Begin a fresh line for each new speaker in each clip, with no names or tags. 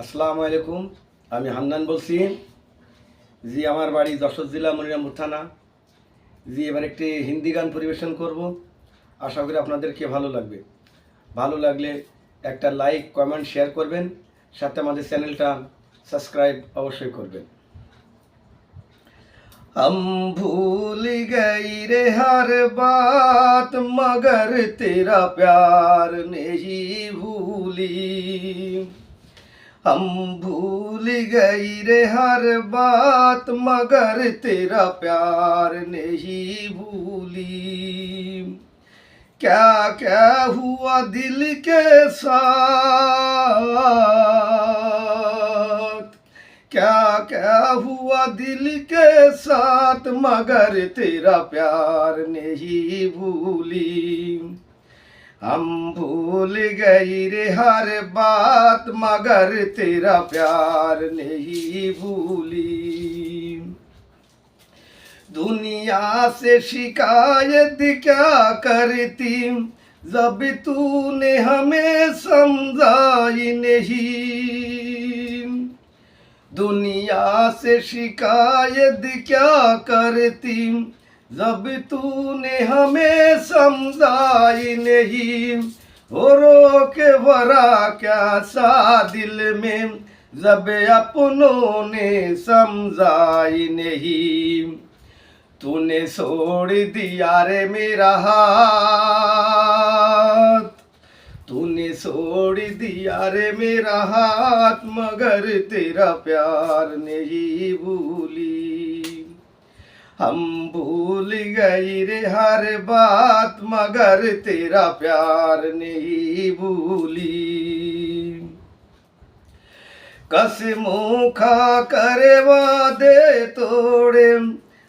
আসসালামু আলাইকুম। আমি হান্নান বলছি। জি, আমার বাড়ি যশোর জেলা মনিরামপুর থানা। জি, এবার একটি হিন্দি গান পরিবেশন করব। আশা করি আপনাদেরকে ভালো লাগবে। ভালো লাগলে একটা লাইক, কমেন্ট, শেয়ার করবেন। সাথে আমাদের চ্যানেলটা সাবস্ক্রাইব অবশ্যই করবেন। हम भूल गई रे हर बात मगर तेरा प्यार नहीं भूली। हम भूल गई रे हर बात मगर तेरा प्यार नहीं भूली। क्या क्या हुआ दिल के साथ, क्या क्या हुआ दिल के साथ मगर तेरा प्यार नहीं भूली। हम भूल गई रे हर बात मगर तेरा प्यार नहीं भूली। दुनिया से शिकायत क्या करती जब तूने हमें समझाई नहीं। दुनिया से शिकायत क्या करती जब तूने हमें समझाई नहीं। हो रो के भरा क्या सा दिल में जब अपनों ने समझाई नहीं। तूने छोड़ दिया रे मेरा हाथ, तूने छोड़ दिया रे मेरा हाथ मगर तेरा प्यार नहीं भूली। हम भूल गई रे हर बात मगर तेरा प्यार नहीं भूली। कसमों खा करे वादे तोड़े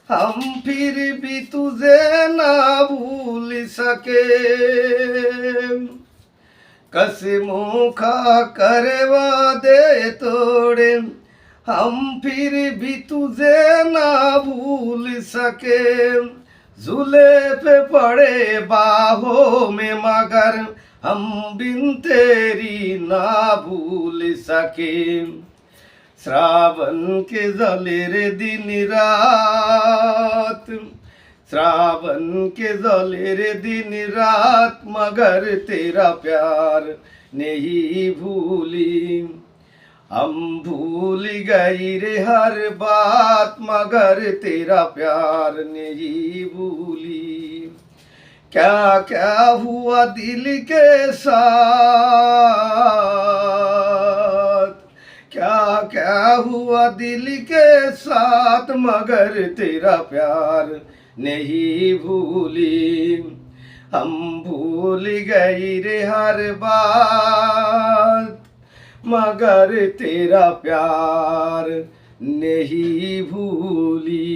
हम फिर भी तुझे ना भूल सके। कसमों खा कर वादे तोड़े हम फिर भी तुझे ना भूल सके। झूले पे पड़े बाहों में मगर हम बिन तेरी ना भूल सके। श्रावण के जले रे दिन रात, श्रावण के जले रे दिन रात मगर तेरा प्यार नहीं भूली। हम भूल गई रे हर बात मगर तेरा प्यार नहीं भूली। क्या क्या हुआ दिल के साथ, क्या क्या हुआ दिल के साथ मगर तेरा प्यार नहीं भूली। हम भूल गई रे हर बात मगर तेरा प्यार नहीं भूली।